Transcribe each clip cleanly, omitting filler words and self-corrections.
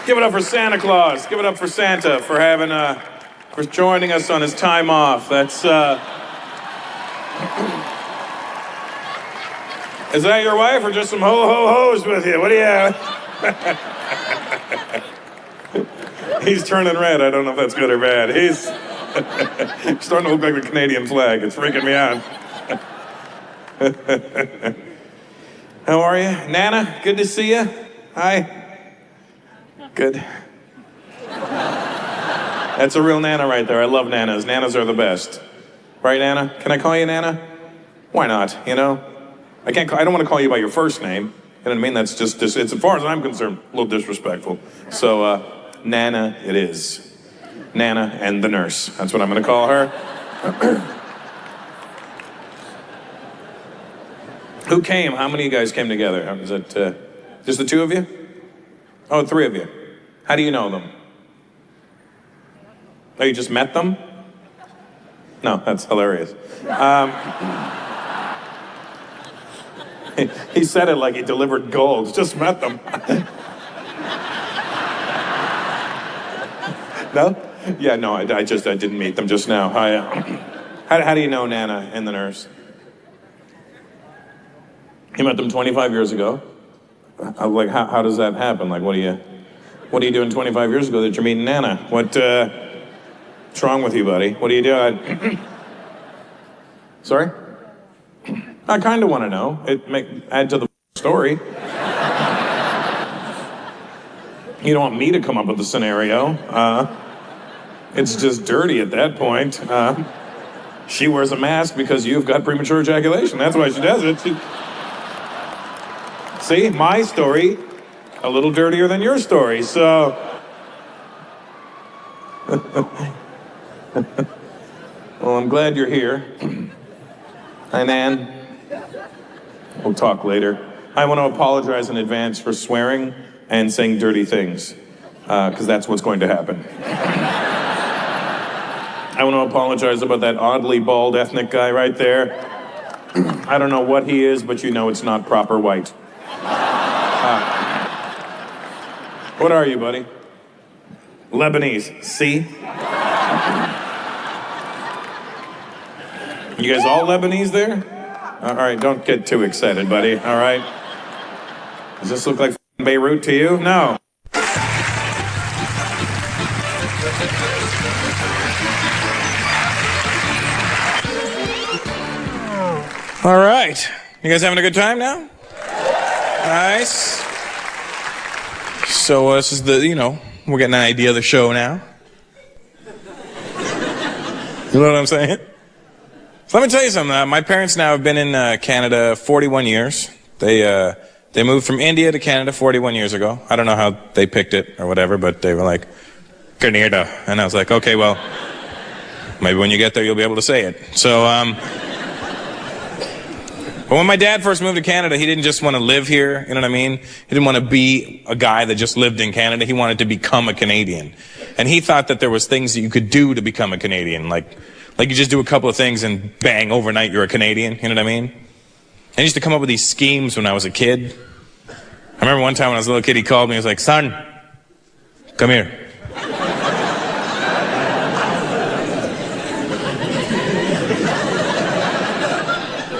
Give it up for Santa Claus. Give it up for Santa for having, for joining us on his time off. That's, Is that your wife or just some ho-ho-hos with you? What do you... He's turning red. I don't know if that's good or bad. He's starting to look like the Canadian flag. It's freaking me out. How are you? Nana, good to see you. Hi. Good. That's a real Nana right there. I love Nanas. Nanas are the best. Right, Nana? Can I call you Nana? Why not, you know? I don't want to call you by your first name. You know what I mean? That's just it's, as far as I'm concerned, a little disrespectful. So, Nana it is. Nana and the nurse. That's what I'm going to call her. Who came? How many of you guys came together? Is it just the two of you? Oh, three of you. How do you know them? Oh, you just met them? No, that's hilarious. He said it like he delivered gold. Just met them. No? Yeah, no, I didn't meet them just now. How do you know Nana and the nurse? You met them 25 years ago. Like, how does that happen? Like, what are you doing 25 years ago that you're meeting Nana? What's wrong with you, buddy? What are you doing? Sorry? I kind of want to know. Add to the story. You don't want me to come up with the scenario. It's just dirty at that point. She wears a mask because you've got premature ejaculation. That's why she does it. See, my story, a little dirtier than your story, so... Well, I'm glad you're here. Hi, Nan. We'll talk later. I want to apologize in advance for swearing and saying dirty things, because that's what's going to happen. I want to apologize about that oddly bald ethnic guy right there. I don't know what he is, but you know it's not proper white. What are you, buddy? Lebanese. See? You guys all Lebanese there? All right, don't get too excited, buddy. All right? Does this look like Beirut to you? No. All right. You guys having a good time now? Nice. So this is we're getting an idea of the show now. You know what I'm saying? So let me tell you something. My parents now have been in Canada 41 years. They moved from India to Canada 41 years ago. I don't know how they picked it or whatever, but they were like, Canada. And I was like, okay, well, maybe when you get there you'll be able to say it. So, but when my dad first moved to Canada, he didn't just want to live here, you know what I mean? He didn't want to be a guy that just lived in Canada. He wanted to become a Canadian. And he thought that there was things that you could do to become a Canadian, like you just do a couple of things and bang, overnight you're a Canadian, you know what I mean? And he used to come up with these schemes when I was a kid. I remember one time when I was a little kid, he called me, he was like, son, come here.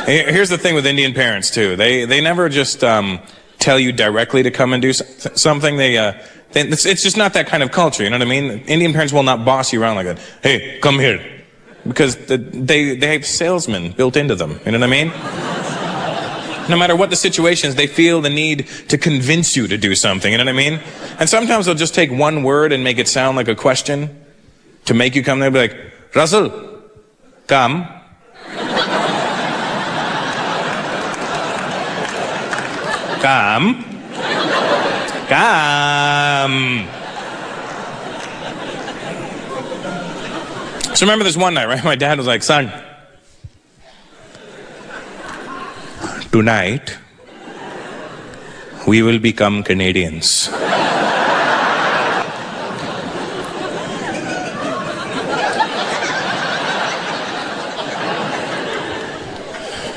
Here's the thing with Indian parents too. They never just tell you directly to come and do something. It's just not that kind of culture. You know what I mean? Indian parents will not boss you around like that. Hey, come here, because they have salesmen built into them. You know what I mean? No matter what the situations, they feel the need to convince you to do something. You know what I mean? And sometimes they'll just take one word and make it sound like a question to make you come there. Be like, Russell, come. Come. Come. So remember this one night, right? My dad was like, son, tonight we will become Canadians.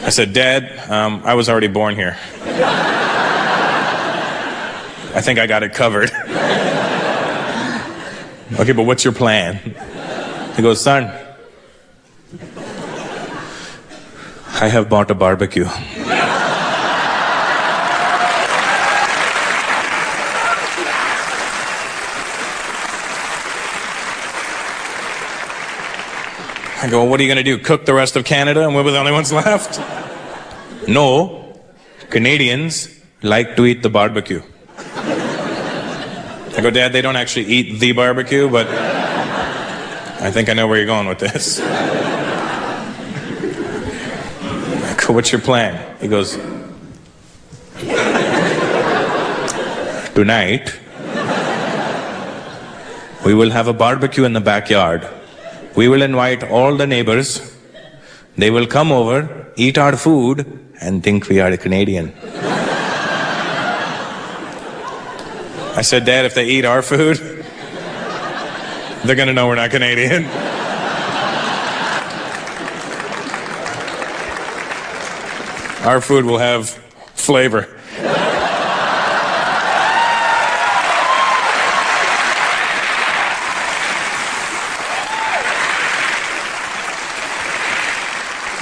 I said, Dad, I was already born here. I think I got it covered. Okay, but what's your plan? He goes, son, I have bought a barbecue. I go, what are you going to do? Cook the rest of Canada and we're the only ones left? No, Canadians like to eat the barbecue. I go, Dad, they don't actually eat the barbecue, but I think I know where you're going with this. I go, what's your plan? He goes, tonight, we will have a barbecue in the backyard. We will invite all the neighbors. They will come over, eat our food, and think we are Canadian. I said, Dad, if they eat our food, they're going to know we're not Canadian. Our food will have flavor.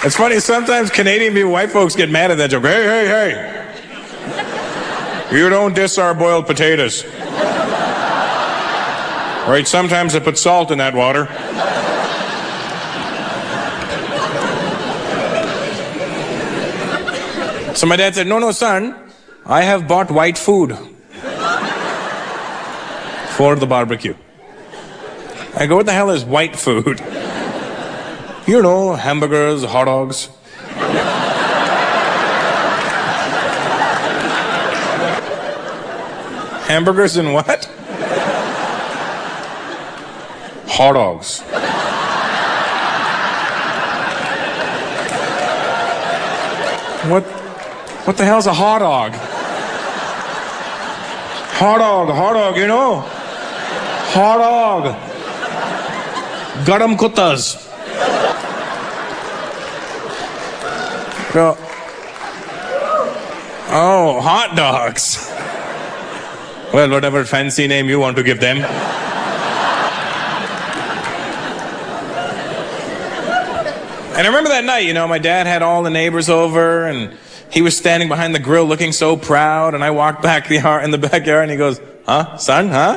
It's funny, sometimes Canadian people, white folks get mad at that joke. Hey. You don't diss our boiled potatoes. Right, sometimes I put salt in that water. So my dad said, no, son, I have bought white food for the barbecue. I go, what the hell is white food? You know, hamburgers, hot dogs. Hamburgers and what? Hot dogs. What the hell's a hot dog? Hot dog, you know? Hot dog. Garam kuttas. Oh, hot dogs. Well, whatever fancy name you want to give them. And I remember that night, you know, my dad had all the neighbors over and he was standing behind the grill looking so proud, and I walked back in the backyard and he goes, huh, son, huh?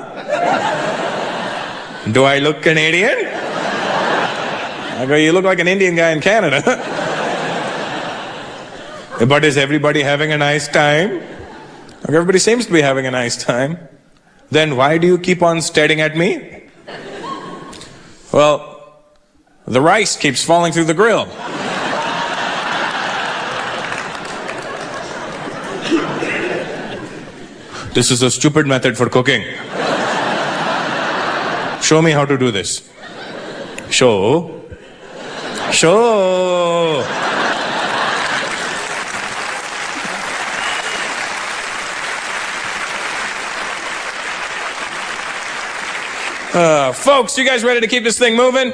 Do I look Canadian? I go, you look like an Indian guy in Canada. But is everybody having a nice time? Everybody seems to be having a nice time. Then why do you keep on staring at me? Well, the rice keeps falling through the grill. This is a stupid method for cooking. Show me how to do this. Show. Folks, you guys ready to keep this thing moving?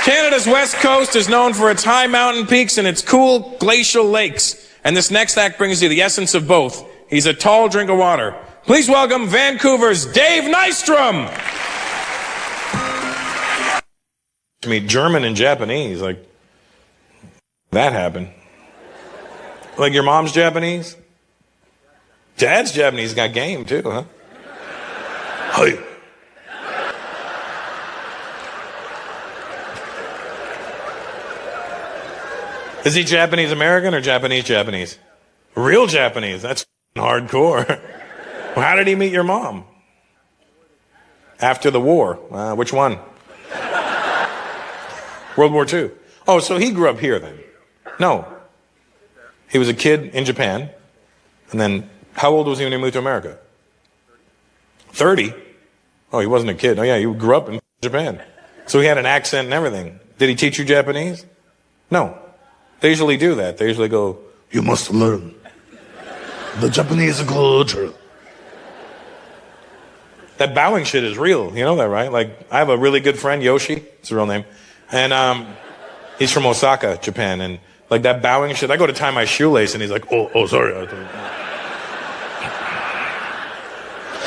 Canada's west coast is known for its high mountain peaks and its cool glacial lakes. And this next act brings you the essence of both. He's a tall drink of water. Please welcome Vancouver's Dave Nystrom. I mean, German and Japanese, like, that happened. Like your mom's Japanese? Dad's Japanese, got game too, huh? Hey. Is he Japanese American or Japanese? Real Japanese, that's hardcore. Well, how did he meet your mom? After the war. Which one? World War II. Oh, so he grew up here then? No. He was a kid in Japan. And then, how old was he when he moved to America? 30? Oh, he wasn't a kid. Oh yeah, he grew up in Japan. So he had an accent and everything. Did he teach you Japanese? No. They usually do that. They usually go, you must learn the Japanese culture. That bowing shit is real. You know that, right? Like, I have a really good friend, Yoshi. It's a real name. And He's from Osaka, Japan, and like that bowing shit. I go to tie my shoelace, and he's like, "Oh, sorry."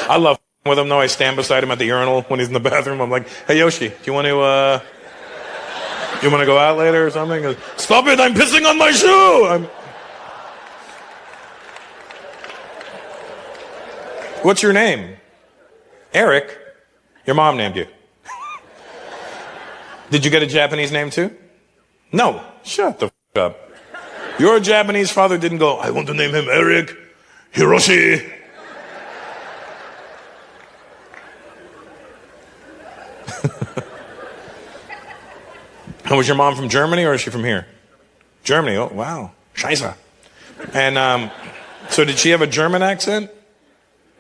I love with him though. I stand beside him at the urinal when he's in the bathroom. I'm like, "Hey Yoshi, do you want to go out later or something?" He goes, "Stop it! I'm pissing on my shoe." What's your name? Eric. Your mom named you. Did you get a Japanese name too? No. Shut the f*** up. Your Japanese father didn't go, "I want to name him Eric Hiroshi." And was your mom from Germany or is she from here? Germany. Oh, wow. Scheiße. And so did she have a German accent?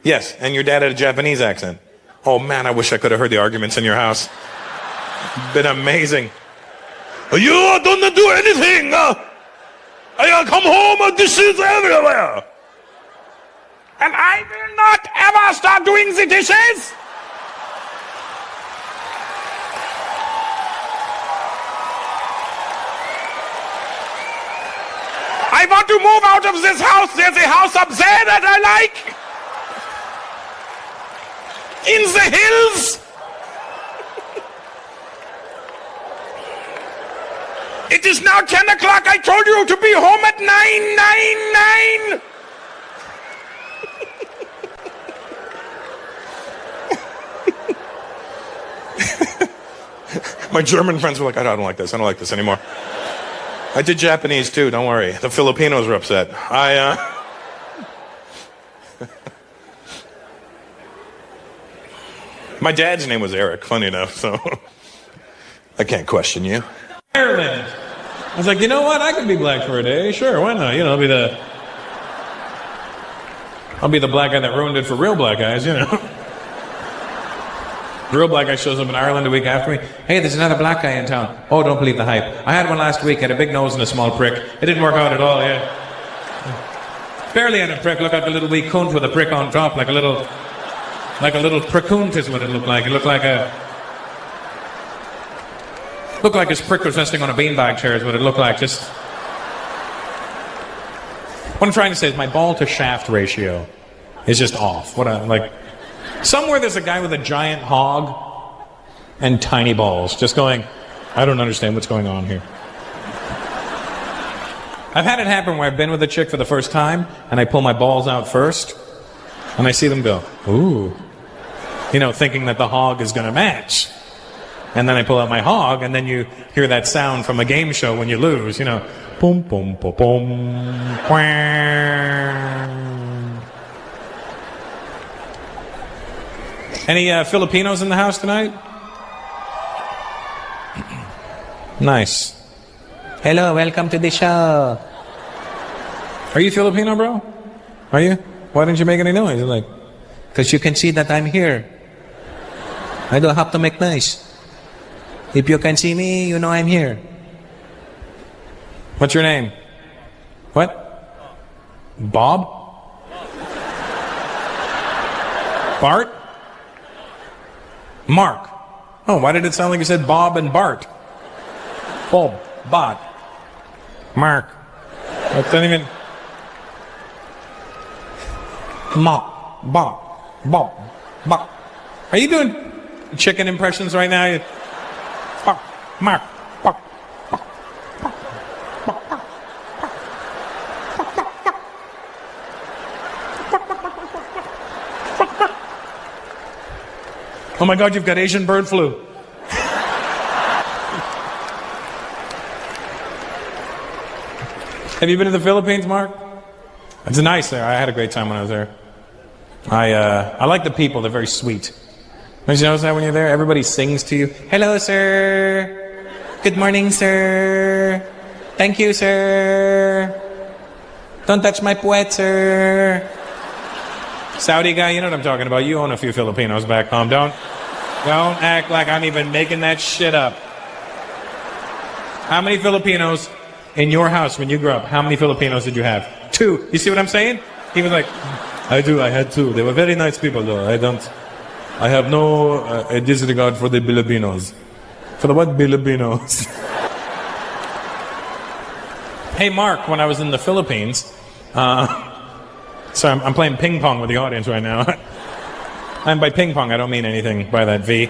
Yes. And your dad had a Japanese accent? Oh, man, I wish I could have heard the arguments in your house. Been amazing. You don't do anything. I come home, dishes everywhere. And I will not ever start doing the dishes. I want to move out of this house. There's a house up there that I like. In the hills. It is now 10 o'clock. I told you to be home at 9:09. My German friends were like, I don't like this. I don't like this anymore. I did Japanese too, don't worry. The Filipinos were upset. My dad's name was Eric, funny enough, so I can't question you. Ireland. I was like, you know what? I could be black for a day. Sure, why not? You know, I'll be the black guy that ruined it for real black guys, you know. Real black guy shows up in Ireland a week after me. Hey, there's another black guy in town. Oh, don't believe the hype. I had one last week, had a big nose and a small prick. It didn't work out at all, yeah. Barely had a prick. Look like a little wee cunt with a prick on top, like a little prickunt is what it looked like. It looked like his prick was resting on a beanbag chair is what it looked like. Just what I'm trying to say is my ball to shaft ratio is just off. Somewhere there's a guy with a giant hog and tiny balls just going, I don't understand what's going on here. I've had it happen where I've been with a chick for the first time and I pull my balls out first and I see them go, ooh. You know, thinking that the hog is going to match. And then I pull out my hog and then you hear that sound from a game show when you lose, you know. Boom, boom, boom, boom. Quang. Any Filipinos in the house tonight? Nice. Hello, welcome to the show. Are you Filipino, bro? Are you? Why didn't you make any noise? Like, because you can see that I'm here. I don't have to make noise. If you can see me, you know I'm here. What's your name? What? Bob? Bart? Mark. Oh, why did it sound like you said Bob and Bart? Bob, Bot, Mark. That doesn't even... Bob, Bob. Are you doing chicken impressions right now? Mark. Oh my God, you've got Asian bird flu. Have you been to the Philippines, Mark? It's nice there. I had a great time when I was there. I like the people. They're very sweet. Don't you notice that when you're there? Everybody sings to you. Hello, sir. Good morning, sir. Thank you, sir. Don't touch my puwet, sir. Saudi guy, you know what I'm talking about. You own a few Filipinos back home. Don't act like I'm even making that shit up. How many Filipinos in your house when you grew up? How many Filipinos did you have? 2. You see what I'm saying? He was like, I had 2. They were very nice people though. I have no disregard for the Filipinos. For the what Filipinos? Hey, Mark, when I was in the Philippines, so I'm playing ping pong with the audience right now. And by ping pong, I don't mean anything by that V.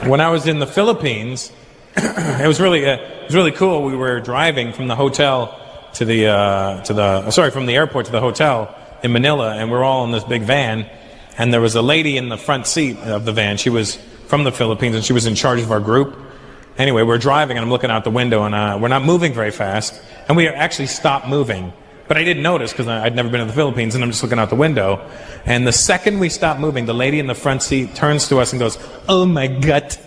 When I was in the Philippines, it was really cool. We were driving from the hotel from the airport to the hotel in Manila, and we're all in this big van. And there was a lady in the front seat of the van. She was from the Philippines, and she was in charge of our group. Anyway, we're driving, and I'm looking out the window, and we're not moving very fast. And we actually stopped moving. But I didn't notice because I'd never been to the Philippines, and I'm just looking out the window. And the second we stopped moving, the lady in the front seat turns to us and goes, "Oh my gut."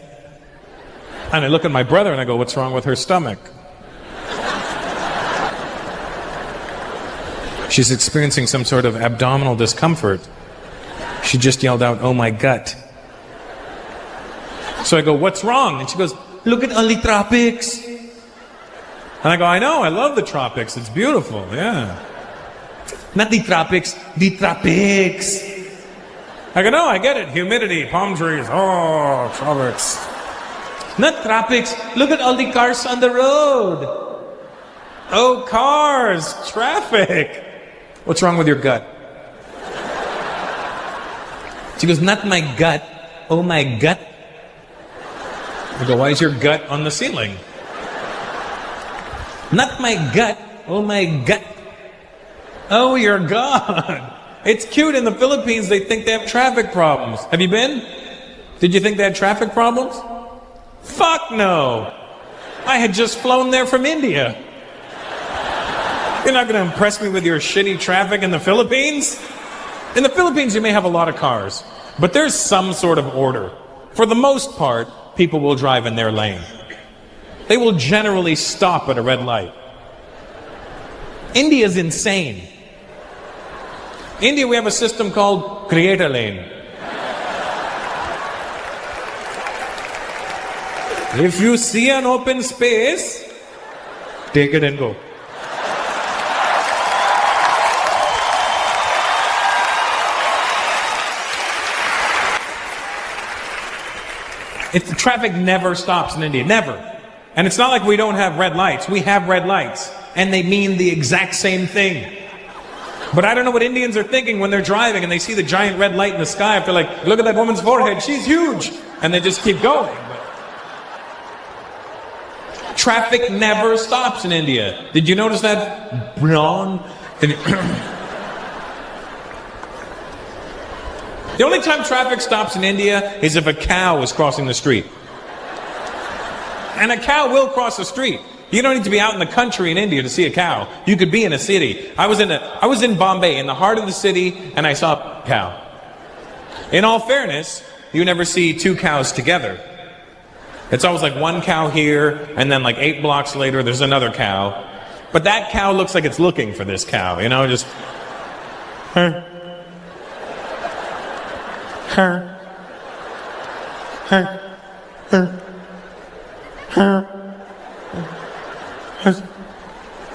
And I look at my brother and I go, "What's wrong with her stomach?" She's experiencing some sort of abdominal discomfort. She just yelled out, "Oh my gut." So I go, "What's wrong?" And she goes, "Look at all the tropics." And I go, "I know, I love the tropics. It's beautiful, yeah." "Not the tropics, the tropics." I go, "No, I get it. Humidity, palm trees, oh, tropics." "Not tropics. Look at all the cars on the road." "Oh, cars, traffic." "What's wrong with your gut?" She goes, "Not my gut. Oh, my gut." I go, "Why is your gut on the ceiling?" "Not my gut. Oh, my gut." "Oh, your God." It's cute. In the Philippines, they think they have traffic problems. Have you been? Did you think they had traffic problems? Fuck no. I had just flown there from India. You're not going to impress me with your shitty traffic in the Philippines? In the Philippines, you may have a lot of cars, but there's some sort of order. For the most part, people will drive in their lane. They will generally stop at a red light. India's insane. India, we have a system called create a lane. If you see an open space, take it and go. The traffic never stops in India, never. And it's not like we don't have red lights. We have red lights, and they mean the exact same thing. But I don't know what Indians are thinking when they're driving and they see the giant red light in the sky. If they're like, "Look at that woman's forehead, she's huge," and they just keep going. But traffic never stops in India. Did you notice that? Brown. The only time traffic stops in India is if a cow is crossing the street. And a cow will cross the street. You don't need to be out in the country in India to see a cow. You could be in a city. I was in Bombay, in the heart of the city, and I saw a cow. In all fairness, you never see two cows together. It's always like one cow here, and then like 8 blocks later, there's another cow. But that cow looks like it's looking for this cow, you know, just... Her. Her. Her. Her. Her. Has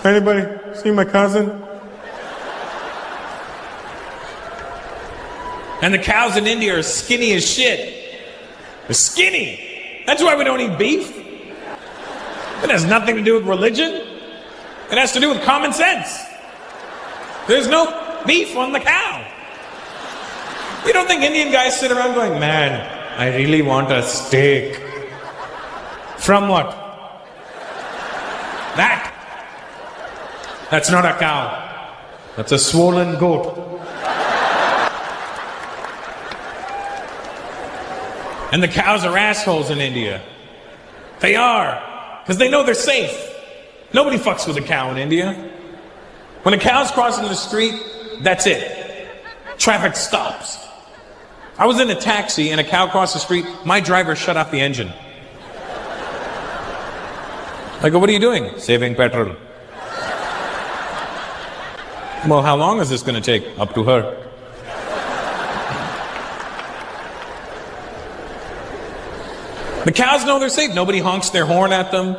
anybody seen my cousin? And the cows in India are skinny as shit. They're skinny. That's why we don't eat beef. It has nothing to do with religion. It has to do with common sense. There's no beef on the cow. You don't think Indian guys sit around going, "Man, I really want a steak." From what? That. That's not a cow. That's a swollen goat. And the cows are assholes in India. They are. Because they know they're safe. Nobody fucks with a cow in India. When a cow's crossing the street, that's it. Traffic stops. I was in a taxi and a cow crossed the street. My driver shut off the engine. I go, "What are you doing?" "Saving petrol." "Well, how long is this going to take?" "Up to her." The cows know they're safe. Nobody honks their horn at them.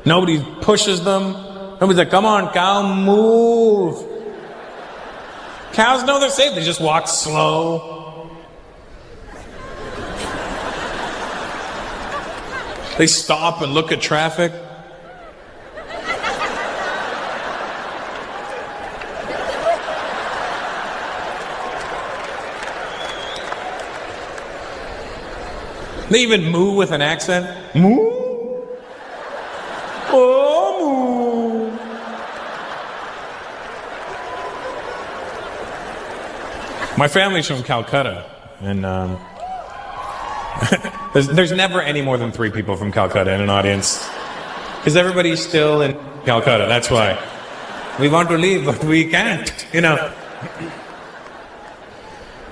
Nobody pushes them. Nobody's like, "Come on, cow, move." Cows know they're safe. They just walk slow. They stop and look at traffic. They even moo with an accent. Moo? Oh, moo. My family's from Calcutta, and there's never any more than 3 people from Calcutta in an audience. Because everybody's still in Calcutta, that's why. We want to leave, but we can't, you know.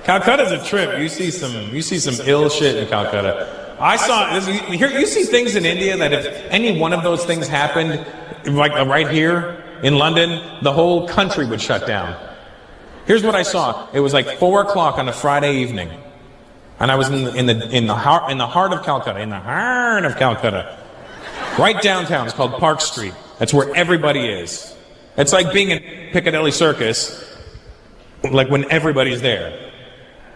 Calcutta's a trip. You see some ill shit in Calcutta. I saw this. You see things in India that if any one of those things happened, like right here in London, the whole country would shut down. Here's what I saw. It was like 4 o'clock on a Friday evening, and I was in the heart of Calcutta, right downtown. It's called Park Street. That's where everybody is. It's like being in Piccadilly Circus, like when everybody's there.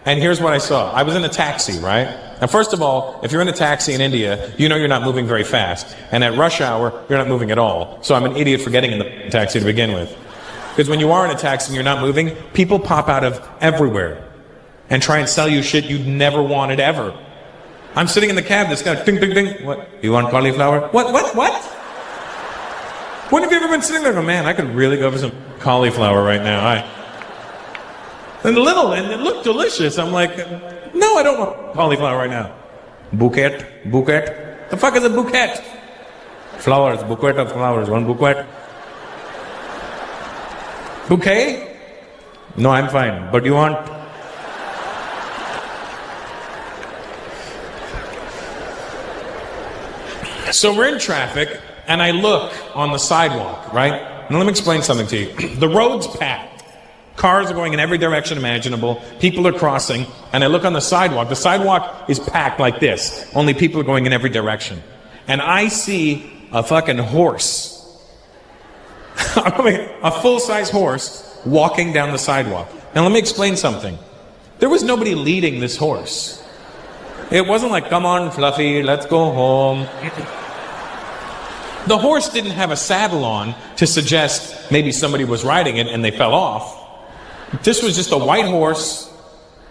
And here's what I saw. I was in a taxi, right? Now, first of all, if you're in a taxi in India, you know you're not moving very fast. And at rush hour, you're not moving at all. So I'm an idiot for getting in the taxi to begin with. Because when you are in a taxi and you're not moving, people pop out of everywhere and try and sell you shit you'd never wanted ever. I'm sitting in the cab, this guy, ding, ding, ding. What? You want cauliflower? What? When have you ever been sitting there and go, man, I could really go for some cauliflower right now. And it looked delicious. I'm like, no, I don't want cauliflower right now. Bouquet. The fuck is a bouquet? Flowers, bouquet of flowers, one bouquet. Bouquet? No, I'm fine. But you want? So we're in traffic, and I look on the sidewalk, right? Now let me explain something to you. The road's packed. Cars are going in every direction imaginable. People are crossing. And I look on the sidewalk. The sidewalk is packed like this. Only people are going in every direction. And I see a fucking horse. A full-size horse walking down the sidewalk. Now let me explain something. There was nobody leading this horse. It wasn't like, come on, Fluffy, let's go home. The horse didn't have a saddle on to suggest maybe somebody was riding it and they fell off. This was just a white horse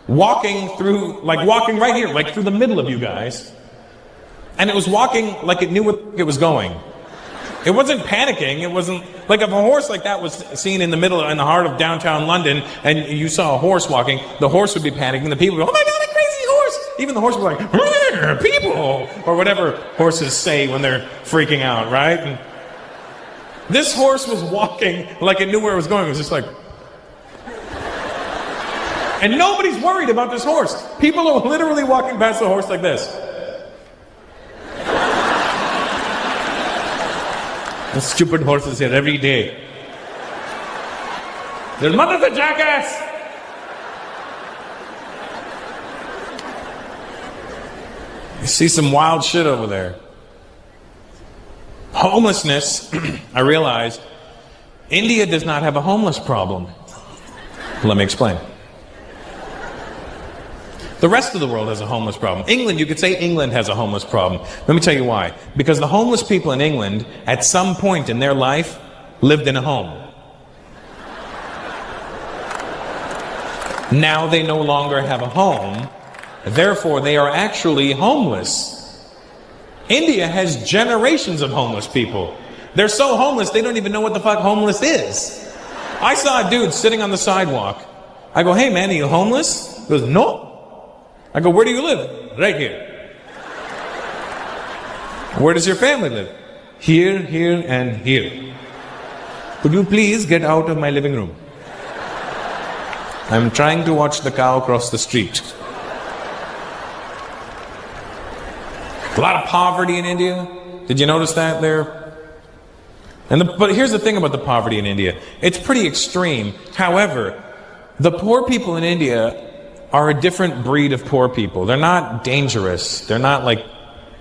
walking right here, like through the middle of you guys. And it was walking like it knew where it was going. It wasn't panicking. It wasn't like if a horse like that was seen in the heart of downtown London, and you saw a horse walking, the horse would be panicking. The people would go, oh my God, a crazy horse. Even the horse was like, people, or whatever horses say when they're freaking out, right? And this horse was walking like it knew where it was going. It was just like, and nobody's worried about this horse. People are literally walking past the horse like this. The stupid horses here every day. Their mother's a jackass! You see some wild shit over there. Homelessness, I realized, India does not have a homeless problem. Let me explain. The rest of the world has a homeless problem. England, you could say England has a homeless problem. Let me tell you why. Because the homeless people in England, at some point in their life, lived in a home. Now they no longer have a home, therefore they are actually homeless. India has generations of homeless people. They're so homeless, they don't even know what the fuck homeless is. I saw a dude sitting on the sidewalk. I go, hey man, are you homeless? He goes, no. I go, where do you live? Right here. Where does your family live? Here, here, and here. Could you please get out of my living room? I'm trying to watch the cow cross the street. A lot of poverty in India. Did you notice that there? But here's the thing about the poverty in India. It's pretty extreme. However, the poor people in India are a different breed of poor people. They're not dangerous. They're not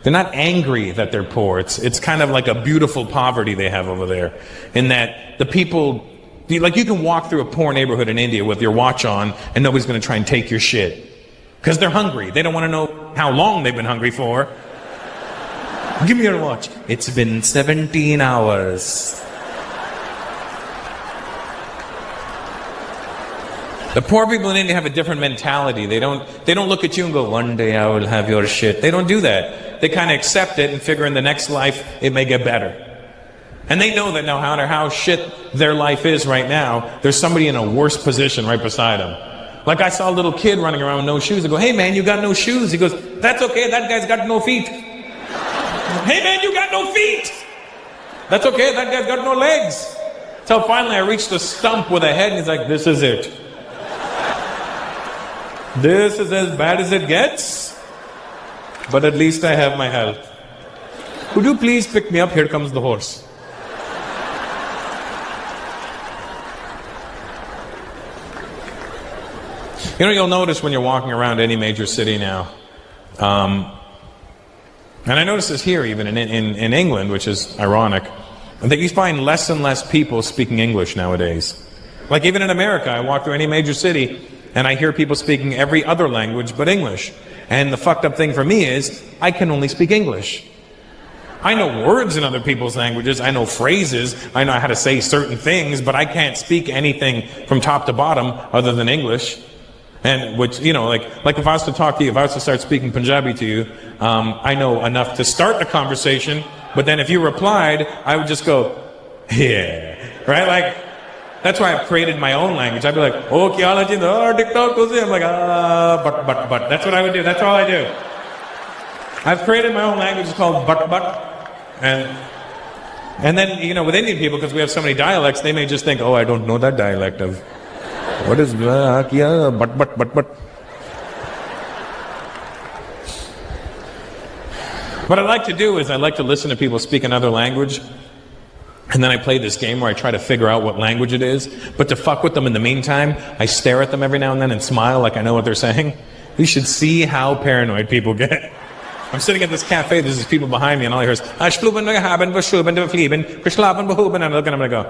angry that they're poor. It's kind of like a beautiful poverty they have over there. In that the people, like you can walk through a poor neighborhood in India with your watch on and nobody's going to try and take your shit. Because they're hungry. They don't want to know how long they've been hungry for. Give me your watch. It's been 17 hours. The poor people in India have a different mentality. They don't look at you and go, one day I will have your shit. They don't do that. They kind of accept it and figure in the next life it may get better. And they know that no matter how shit their life is right now, there's somebody in a worse position right beside them. Like I saw a little kid running around with no shoes. I go, hey man, you got no shoes? He goes, that's okay, that guy's got no feet. Hey man, you got no feet. That's okay, that guy's got no legs. Till finally I reached a stump with a head and he's like, this is it. This is as bad as it gets, but at least I have my health. Could you please pick me up? Here comes the horse. You know, you'll notice when you're walking around any major city now, and I notice this here even in England, which is ironic, that you find less and less people speaking English nowadays. Like even in America, I walk through any major city, and I hear people speaking every other language but English. And the fucked up thing for me is, I can only speak English. I know words in other people's languages, I know phrases, I know how to say certain things, but I can't speak anything from top to bottom other than English. And which, you know, like if I was to talk to you, if I was to start speaking Punjabi to you, I know enough to start a conversation, but then if you replied, I would just go, yeah, right? Like, that's why I've created my own language. I'd be like, oh, kya la chinda, TikTok goes in. I'm like, but. That's what I would do. That's all I do. I've created my own language. It's called but. And then, you know, with Indian people, because we have so many dialects, they may just think, oh, I don't know that dialect of, what is, kya, but. What I like to do is I like to listen to people speak another language. And then I play this game where I try to figure out what language it is. But to fuck with them in the meantime, I stare at them every now and then and smile like I know what they're saying. You should see how paranoid people get. I'm sitting at this cafe, there's these people behind me, and all I hear is, and I look at them and I go,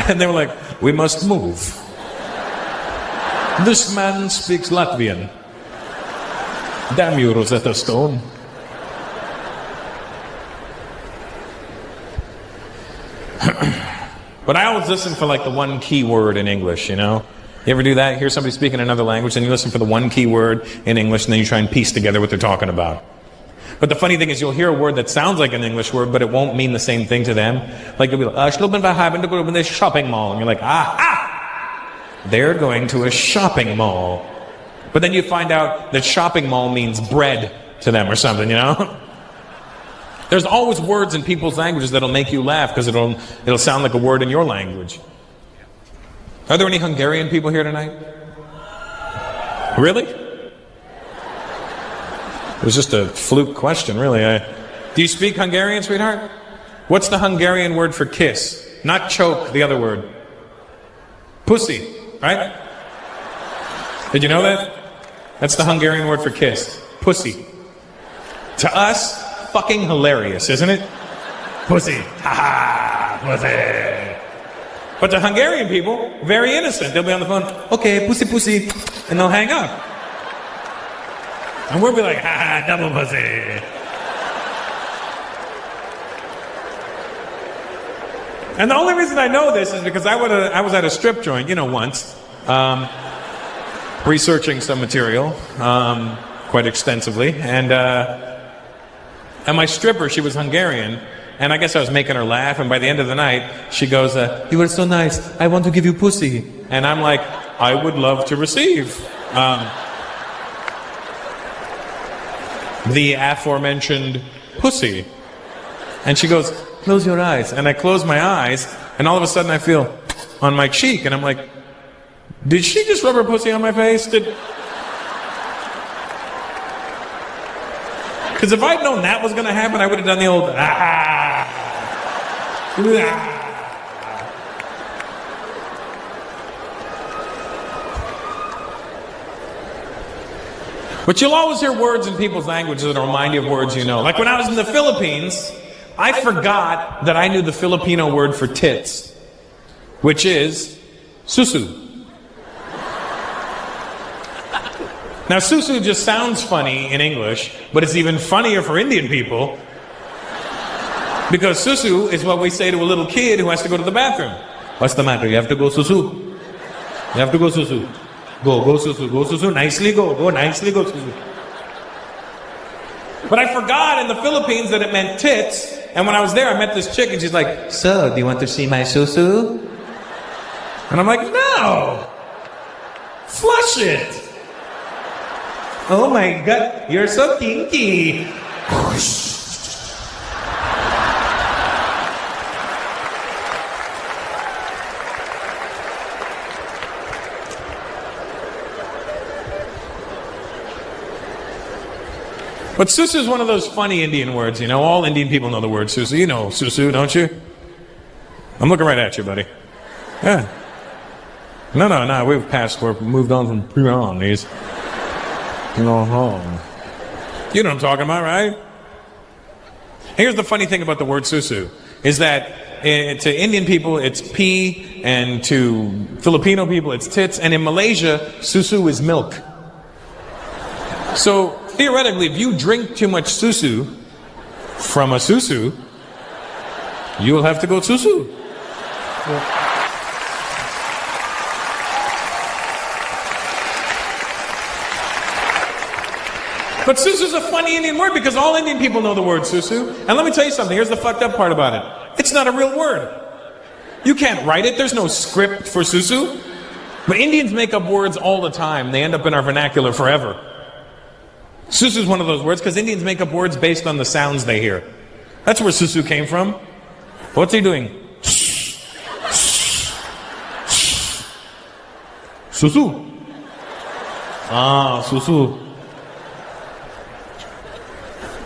and they were like, we must move. This man speaks Latvian. Damn you, Rosetta Stone. But I always listen for like the one key word in English, you know? You ever do that? Hear somebody speaking another language, and you listen for the one key word in English, and then you try and piece together what they're talking about. But the funny thing is, you'll hear a word that sounds like an English word, but it won't mean the same thing to them. Like, you'll be like, this shopping mall. And you're like, aha! They're going to a shopping mall. But then you find out that shopping mall means bread to them or something, you know? There's always words in people's languages that'll make you laugh because it'll sound like a word in your language. Are there any Hungarian people here tonight? Really? It was just a fluke question, really. Do you speak Hungarian, sweetheart? What's the Hungarian word for kiss? Not choke, the other word. Pussy, right? Did you know that? That's the Hungarian word for kiss. Pussy. To us, fucking hilarious, isn't it? Pussy. Ha ha, pussy. But the Hungarian people, very innocent. They'll be on the phone, okay, pussy, pussy, and they'll hang up. And we'll be like, ha ha, double pussy. And the only reason I know this is because I was at a strip joint, you know, once, researching some material, quite extensively, and my stripper, she was Hungarian, and I guess I was making her laugh, and by the end of the night, she goes, you were so nice, I want to give you pussy. And I'm like, I would love to receive the aforementioned pussy. And she goes, close your eyes. And I close my eyes, and all of a sudden I feel on my cheek, and I'm like, did she just rub her pussy on my face? Because if I'd known that was going to happen, I would have done the old, But you'll always hear words in people's languages that remind you of words you know. Like when I was in the Philippines, I forgot that I knew the Filipino word for tits, which is susu. Now, susu just sounds funny in English, but it's even funnier for Indian people because susu is what we say to a little kid who has to go to the bathroom. What's the matter? You have to go susu. You have to go susu. Go susu, go susu. Nicely go nicely go susu. But I forgot in the Philippines that it meant tits. And when I was there, I met this chick and she's like, so, do you want to see my susu? And I'm like, no. Flush it. Oh my God, you're so kinky. But susu is one of those funny Indian words, you know. All Indian people know the word susu. You know susu, don't you? I'm looking right at you, buddy. Yeah. No, we've moved on from these. You know what I'm talking about, right? Here's the funny thing about the word susu, is that to Indian people it's pee, and to Filipino people it's tits, and in Malaysia, susu is milk. So, theoretically, if you drink too much susu from a susu, you will have to go susu. But susu is a funny Indian word because all Indian people know the word susu. And let me tell you something, here's the fucked up part about it. It's not a real word. You can't write it, there's no script for susu. But Indians make up words all the time, they end up in our vernacular forever. Susu is one of those words because Indians make up words based on the sounds they hear. That's where susu came from. What's he doing? Susu. Ah, susu.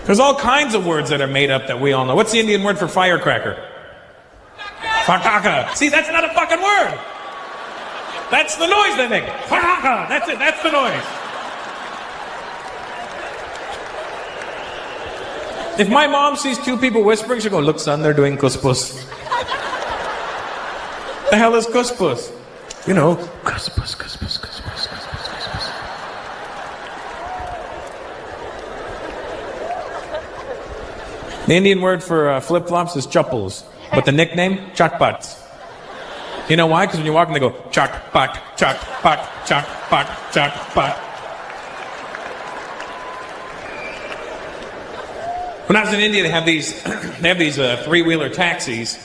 There's all kinds of words that are made up that we all know. What's the Indian word for firecracker? Fataka. See, that's not a fucking word. That's the noise they make. Fataka. That's it. That's the noise. If my mom sees two people whispering, she'll go, look, son, they're doing kuspus. The hell is kuspus? You know, kuspus, kuspus, kuspus, kuspus, kuspus. The Indian word for flip-flops is chappals, but the nickname, chatpats. You know why? Because when you're walking, they go, chatpat, chatpat, chatpat, chatpat. When I was in India, they have these three-wheeler taxis,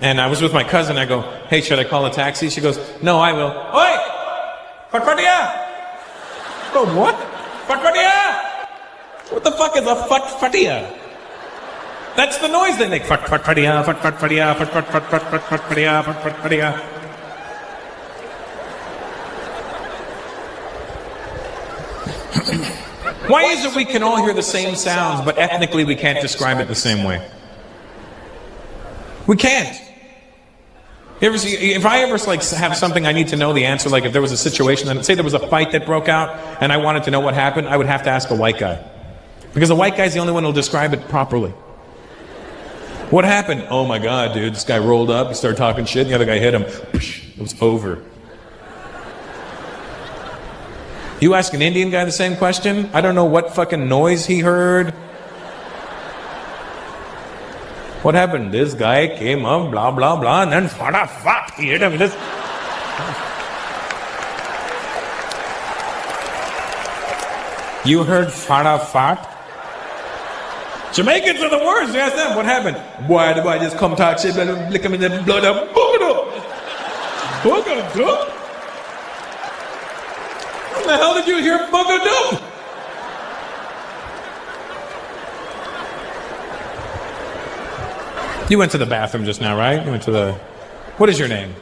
and I was with my cousin. I go, hey, should I call a taxi? She goes, no, I will. Oi! Fatfatia! Go, what? Fatfatia! What the fuck is a fatfatia? That's the noise they make. Fatfatia, fatfatia, fatfatia, fatfatia. Why is it we can all hear the same sounds, but ethnically we can't describe it the same way? We can't. You ever see, if I ever have something I need to know the answer, like if there was a situation, and say there was a fight that broke out, and I wanted to know what happened, I would have to ask a white guy. Because the white guy's the only one who'll describe it properly. What happened? Oh my God, dude, this guy rolled up, he started talking shit, and the other guy hit him. It was over. You ask an Indian guy the same question, I don't know what fucking noise he heard. What happened? This guy came up, blah, blah, blah, and then fuck, he hit him. This. You heard fat? Jamaicans are the worst. You ask them, what happened? Why the boy just come talk shit, lick him in the blood up, booger up. What the hell did you hear booger up? You went to the bathroom just now, right? You went to the... What is your name?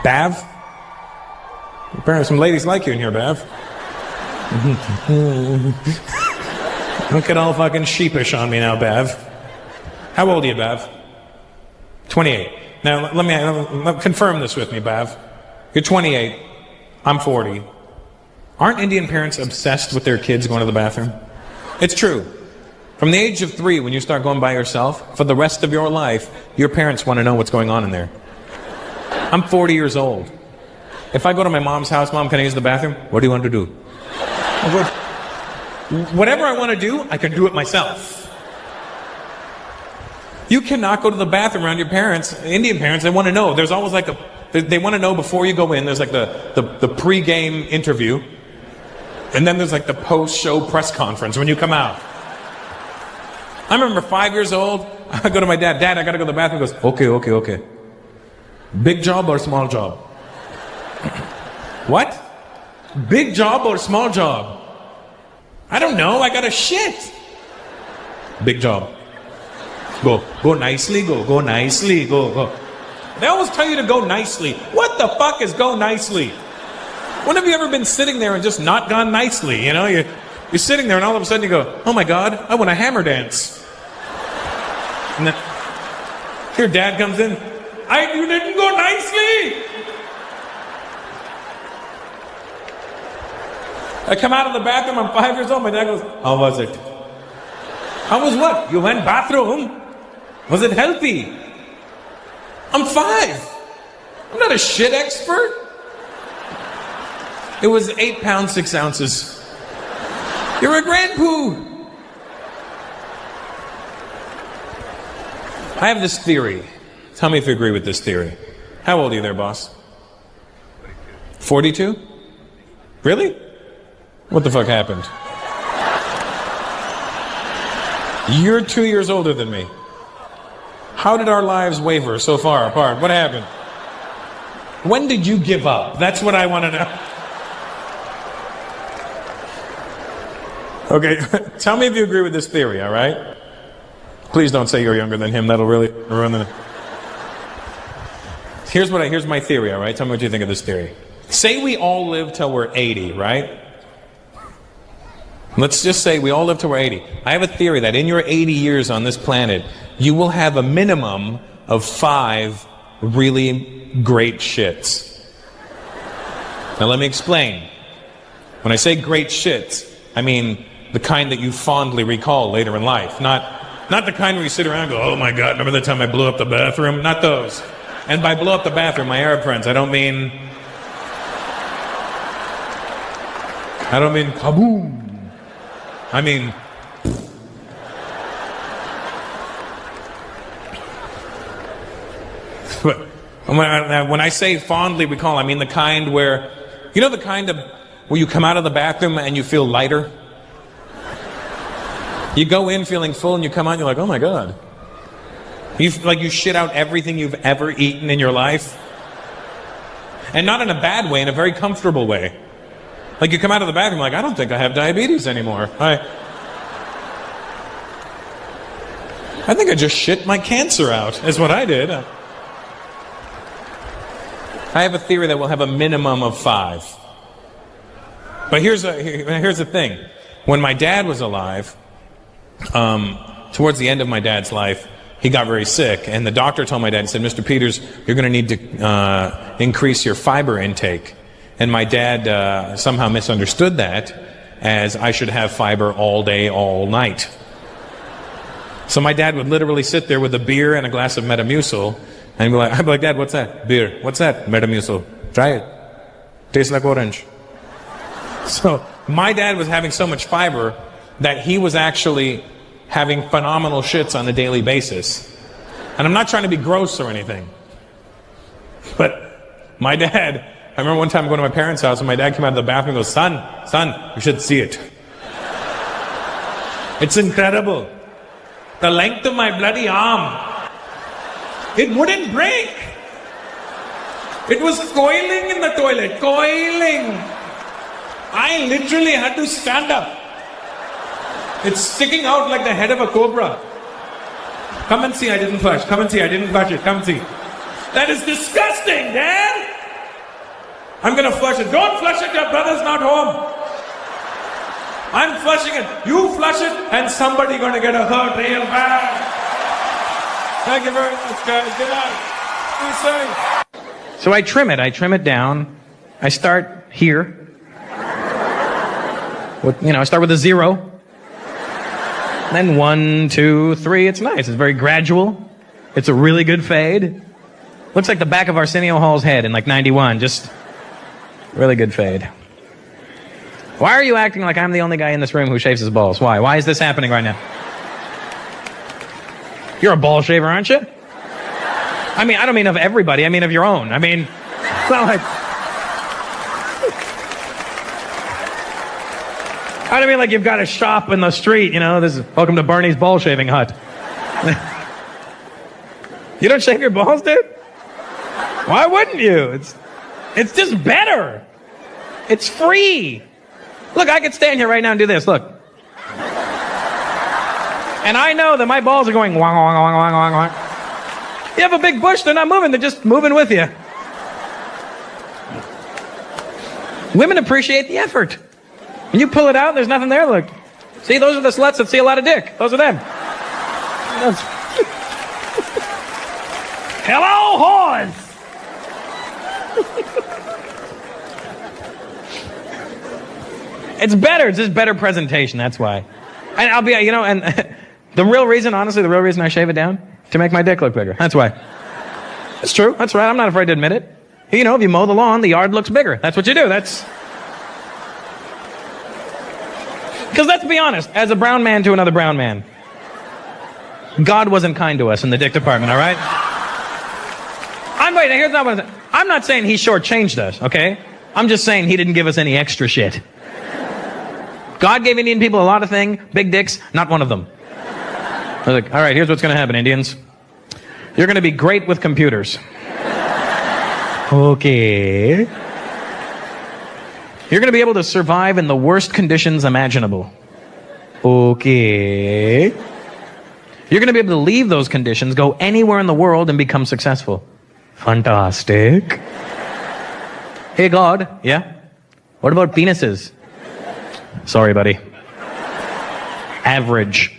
Bav? Apparently some ladies like you in here, Bav. Don't get all fucking sheepish on me now, Bav. How old are you, Bav? 28. Now, let me confirm this with me, Bav. You're 28. I'm 40. Aren't Indian parents obsessed with their kids going to the bathroom? It's true. From the age of 3, when you start going by yourself, for the rest of your life, your parents want to know what's going on in there. I'm 40 years old. If I go to my mom's house, Mom, can I use the bathroom? What do you want to do? I go, whatever I want to do, I can do it myself. You cannot go to the bathroom around your parents. Indian parents, they want to know. There's always like they want to know before you go in. There's like the pre-game interview. And then there's like the post-show press conference when you come out. I remember 5 years old, I go to my dad, Dad, I gotta go to the bathroom. He goes, okay. Big job or small job? What? Big job or small job? I don't know, I gotta shit. Big job. Go nicely, go nicely, go. They always tell you to go nicely. What the fuck is go nicely? When have you ever been sitting there and just not gone nicely? You know, you're sitting there and all of a sudden you go, oh my God, I want a hammer dance. And then your dad comes in, you didn't go nicely. I come out of the bathroom, I'm 5 years old, my dad goes, how was it? How was what? You went bathroom? Was it healthy? I'm 5. I'm not a shit expert. It was 8 pounds, 6 ounces. You're a grandpoo. I have this theory. Tell me if you agree with this theory. How old are you there, boss? 42? Really? What the fuck happened? You're 2 years older than me. How did our lives waver so far apart? What happened? When did you give up? That's what I want to know. Okay, tell me if you agree with this theory, all right? Please don't say you're younger than him. That'll really ruin it. Here's my theory, all right? Tell me what you think of this theory. Say we all live till we're 80, right? Let's just say we all live till we're 80. I have a theory that in your 80 years on this planet, you will have a minimum of 5 really great shits. Now let me explain. When I say great shits, I mean the kind that you fondly recall later in life. Not the kind where you sit around and go, oh my God, remember the time I blew up the bathroom? Not those. And by blow up the bathroom, my Arab friends, I don't mean kaboom. I mean, but when I say fondly recall, I mean the kind where, you know, the kind of where you come out of the bathroom and you feel lighter. You go in feeling full and you come out and you're like, oh my God. You shit out everything you've ever eaten in your life. And not in a bad way, in a very comfortable way. Like you come out of the bathroom like, I don't think I have diabetes anymore. I think I just shit my cancer out, is what I did. I have a theory that we'll have a minimum of 5. But here's the thing. When my dad was alive, towards the end of my dad's life, he got very sick, and the doctor told my dad, he said, Mr. Peters, you're going to need to increase your fiber intake. And my dad somehow misunderstood that as I should have fiber all day, all night. So my dad would literally sit there with a beer and a glass of Metamucil, and I'd be like, Dad, what's that? Beer. What's that? Metamucil. Try it. Tastes like orange. So my dad was having so much fiber that he was actually having phenomenal shits on a daily basis. And I'm not trying to be gross or anything. But my dad, I remember one time going to my parents' house and my dad came out of the bathroom and goes, son, you should see it. It's incredible. The length of my bloody arm. It wouldn't break. It was coiling in the toilet. Coiling. I literally had to stand up. It's sticking out like the head of a cobra. Come and see, I didn't flush. Come and see, I didn't flush it. Come and see. That is disgusting, Dad. I'm going to flush it. Don't flush it, your brother's not home. I'm flushing it. You flush it, and somebody going to get a hurt real bad. Thank you very much, guys. Good night. Be safe. So I trim it down. I start here. I start with a 0. Then 1, 2, 3. It's nice. It's very gradual. It's a really good fade. Looks like the back of Arsenio Hall's head in like 91. Just Really good fade. Why are you acting like I'm the only guy in this room who shaves his balls? Why? Why is this happening right now? You're a ball shaver, aren't you? I mean, I don't mean of everybody. I mean of your own. I mean, it's not like... I don't mean like you've got a shop in the street, you know, this is welcome to Bernie's ball shaving hut. You don't shave your balls, dude? Why wouldn't you? It's just better. It's free. Look, I could stand here right now and do this, look. And I know that my balls are going wong, wong, wong, wong, wong, wong. You have a big bush, they're not moving, they're just moving with you. Women appreciate the effort. When you pull it out, there's nothing there, look. See, those are the sluts that see a lot of dick. Those are them. Hello, whores! It's better. It's just better presentation, that's why. And I'll be, you know, and the real reason, honestly, the real reason I shave it down, to make my dick look bigger. That's why. It's true. That's right. I'm not afraid to admit it. You know, if you mow the lawn, the yard looks bigger. That's what you do. That's... Because let's be honest, as a brown man to another brown man, God wasn't kind to us in the dick department, all right? Here's not what I'm not saying he shortchanged us, okay? I'm just saying he didn't give us any extra shit. God gave Indian people a lot of things, big dicks, not one of them. I was like, all right, here's what's going to happen, Indians. You're going to be great with computers. Okay. You're going to be able to survive in the worst conditions imaginable. Okay. You're going to be able to leave those conditions, go anywhere in the world, and become successful. Fantastic. Hey, God. Yeah? What about penises? Sorry, buddy. Average.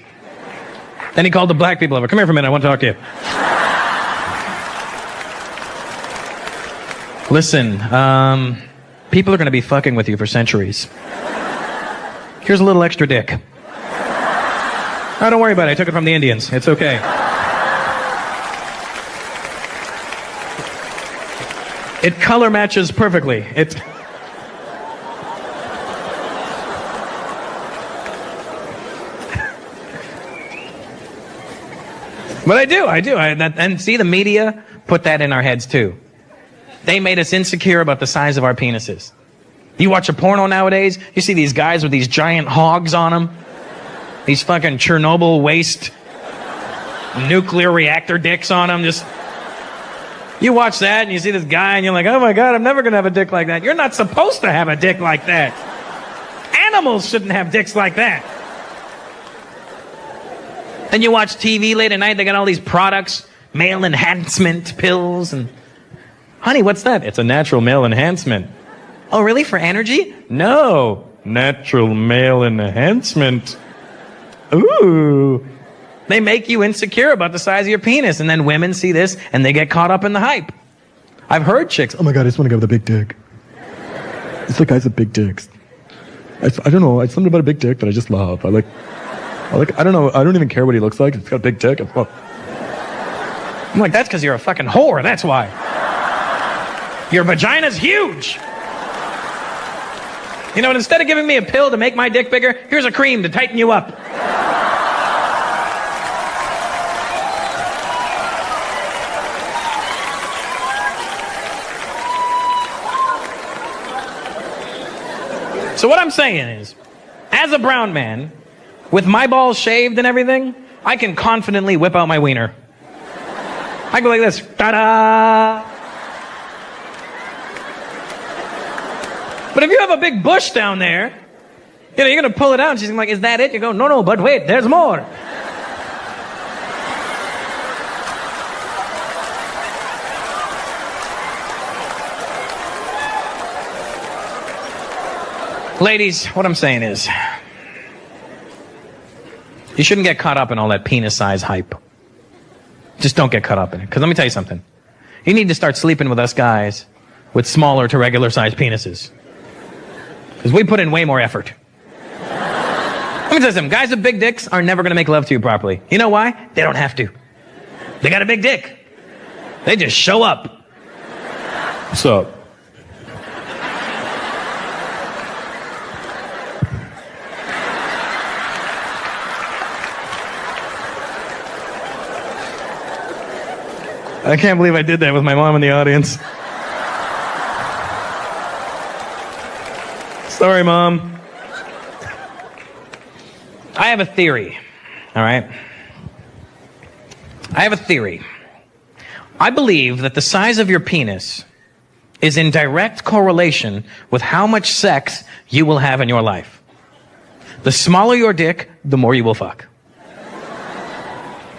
Then he called the black people over. Come here for a minute. I want to talk to you. Listen, people are going to be fucking with you for centuries. Here's a little extra dick. Oh, don't worry about it. I took it from the Indians. It's okay. It color matches perfectly. But I do. And see, the media put that in our heads too. They made us insecure about the size of our penises. You watch a porno nowadays, you see these guys with these giant hogs on them. These fucking Chernobyl waste nuclear reactor dicks on them. You watch that and you see this guy and you're like, oh my God, I'm never going to have a dick like that. You're not supposed to have a dick like that. Animals shouldn't have dicks like that. Then you watch TV late at night, they got all these products, male enhancement pills, and honey, what's that? It's a natural male enhancement. Oh, really? For energy? No. Natural male enhancement. Ooh. They make you insecure about the size of your penis, and then women see this and they get caught up in the hype. I've heard chicks, oh my God, I just want to go with a big dick. It's like guys with big dicks. I don't know, it's something about a big dick that I just love. I don't know, I don't even care what he looks like. It's got a big dick. I'm like, that's because you're a fucking whore, that's why. Your vagina's huge. You know, and instead of giving me a pill to make my dick bigger, here's a cream to tighten you up. So what I'm saying is, as a brown man, with my balls shaved and everything, I can confidently whip out my wiener. I go like this, ta-da! But if you have a big bush down there, you know, you're going to pull it out and she's like, is that it? You go, no, but wait, there's more. Ladies, what I'm saying is, you shouldn't get caught up in all that penis size hype. Just don't get caught up in it. Because let me tell you something. You need to start sleeping with us guys with smaller to regular sized penises. Because we put in way more effort. Let me tell you something. Guys with big dicks are never going to make love to you properly. You know why? They don't have to. They got a big dick. They just show up. What's up? I can't believe I did that with my mom in the audience. Sorry, Mom. I have a theory, all right? I have a theory. I believe that the size of your penis is in direct correlation with how much sex you will have in your life. The smaller your dick, the more you will fuck.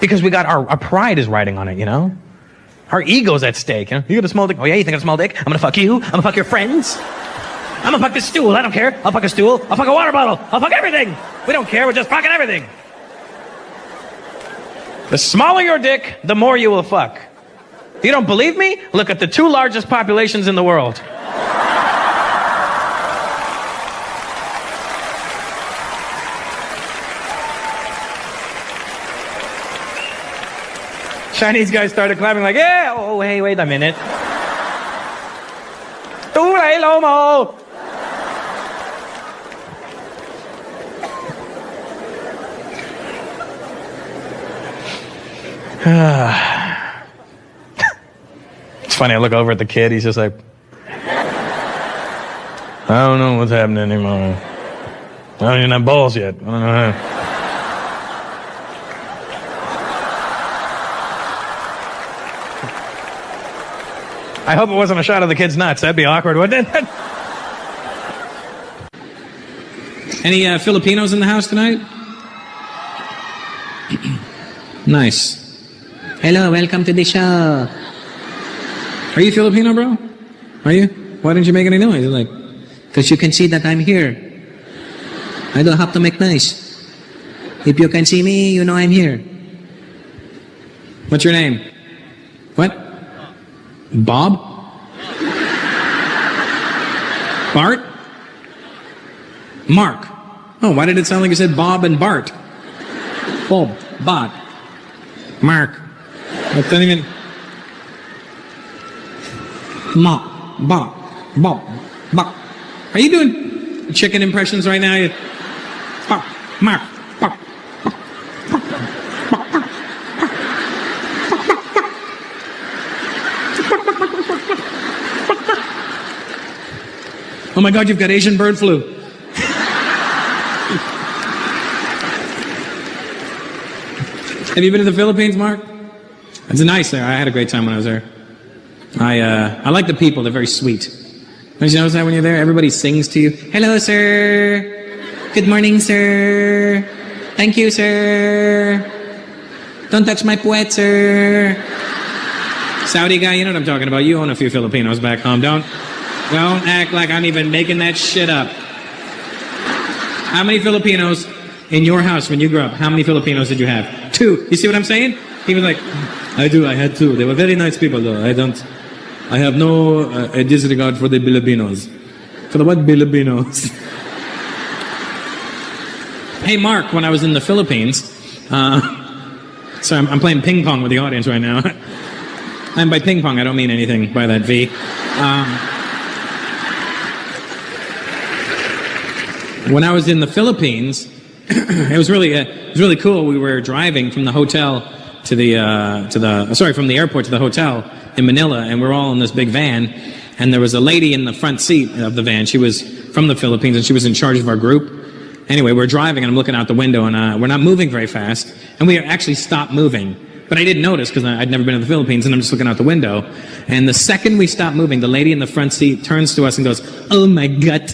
Because we got our pride is riding on it, you know? Our ego's at stake, you know? You got a small dick? Oh yeah, you think I got a small dick? I'm gonna fuck you. I'm gonna fuck your friends. I'm gonna fuck this stool. I don't care. I'll fuck a stool. I'll fuck a water bottle. I'll fuck everything. We don't care. We're just fucking everything. The smaller your dick, the more you will fuck. You don't believe me? Look at the 2 largest populations in the world. Chinese guys started clapping like, yeah, oh, hey, wait a minute. Tu lai lo mo. It's funny, I look over at the kid, he's just like, I don't know what's happening anymore. I don't even have balls yet. I don't know how. I hope it wasn't a shot of the kid's nuts. That'd be awkward, wouldn't it? Any Filipinos in the house tonight? Nice. Hello, welcome to the show. Are you Filipino, bro? Are you? Why didn't you make any noise? Like, because you can see that I'm here. I don't have to make noise. If you can see me, you know I'm here. What's your name? What? Bob? Bart? Mark. Oh, why did it sound like you said Bob and Bart? Bob, Bart, Mark. That doesn't even... Bob, Bob, Bob. Are you doing chicken impressions right now? Bob, Mark, Bob. Oh my God, you've got Asian bird flu. Have you been to the Philippines, Mark? It's nice there. I had a great time when I was there. I like the people. They're very sweet. Don't you notice that when you're there? Everybody sings to you. Hello, sir. Good morning, sir. Thank you, sir. Don't touch my puwet, sir. Saudi guy, you know what I'm talking about. You own a few Filipinos back home. Don't act like I'm even making that shit up. How many Filipinos in your house when you grew up? How many Filipinos did you have? 2. You see what I'm saying? He was like, I had 2. They were very nice people though. I have no disregard for the Filipinos. For the what Filipinos? Hey Mark, when I was in the Philippines, sorry, I'm playing ping pong with the audience right now. And by ping pong, I don't mean anything by that V. When I was in the Philippines, it was really cool. We were driving from the hotel from the airport to the hotel in Manila, and we're all in this big van, and there was a lady in the front seat of the van. She was from the Philippines, and she was in charge of our group. Anyway, we're driving, and I'm looking out the window, and we're not moving very fast, and we actually stopped moving. But I didn't notice because I'd never been to the Philippines, and I'm just looking out the window. And the second we stopped moving, the lady in the front seat turns to us and goes, "Oh my God."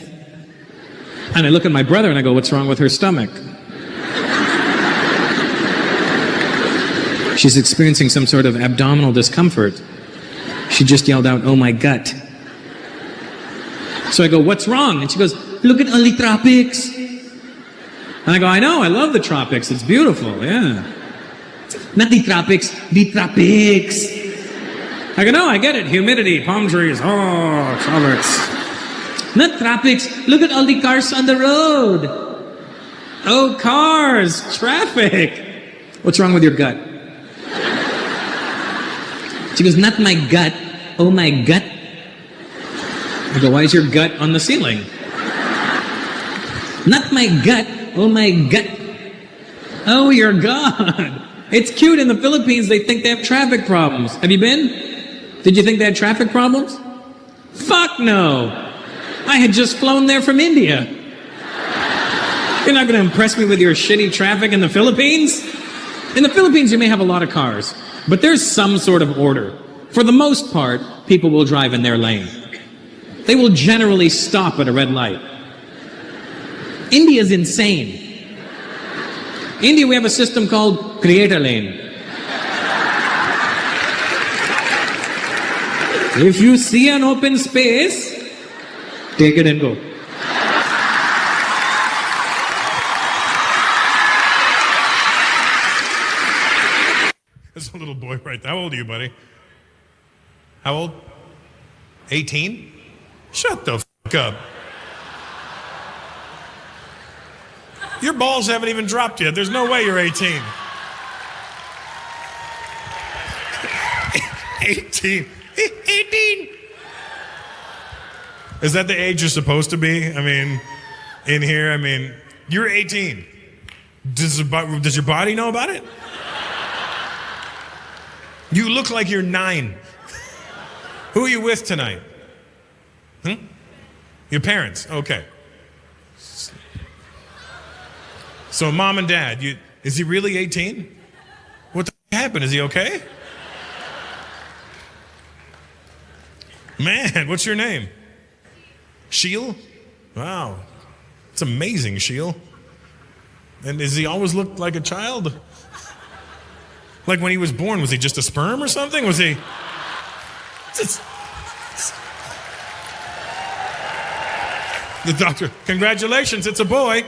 And I look at my brother and I go, "What's wrong with her stomach?" She's experiencing some sort of abdominal discomfort. She just yelled out, "Oh my gut." So I go, "What's wrong?" And she goes, "Look at all the tropics." And I go, "I know, I love the tropics. It's beautiful, yeah." "Not the tropics, the tropics." I go, "No, I get it. Humidity, palm trees, oh, tropics." "Not tropics. Look at all the cars on the road." "Oh, cars, traffic." "What's wrong with your gut?" She goes, "Not my gut. Oh, my gut." I go, "Why is your gut on the ceiling?" "Not my gut. Oh, my gut." "Oh, your God." It's cute. In the Philippines, they think they have traffic problems. Have you been? Did you think they had traffic problems? Fuck no. I had just flown there from India. You're not going to impress me with your shitty traffic in the Philippines? In the Philippines, you may have a lot of cars, but there's some sort of order. For the most part, people will drive in their lane. They will generally stop at a red light. India's insane. India, we have a system called create a lane. If you see an open space, take it and go. There's a little boy right there. How old are you, buddy? How old? 18? Shut the fuck up. Your balls haven't even dropped yet. There's no way you're 18. 18. 18. Is that the age you're supposed to be? I mean, in here, I mean, you're 18. Does your body know about it? You look like you're 9. Who are you with tonight? Your parents. Okay. So mom and dad, is he really 18? What the happened? Is he okay? Man, what's your name? Sheil? Wow. It's amazing, Sheil. And does he always look like a child? Like when he was born, was he just a sperm or something? Was he... The doctor, congratulations, it's a boy.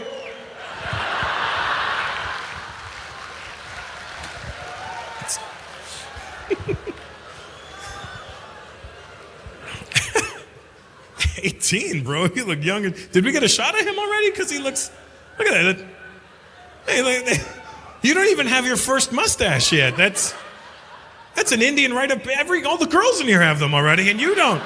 Bro, you look younger. Did we get a shot of him already? Because he looks... Look at that. Hey, you don't even have your first mustache yet. That's an Indian right up... All the girls in here have them already, and you don't.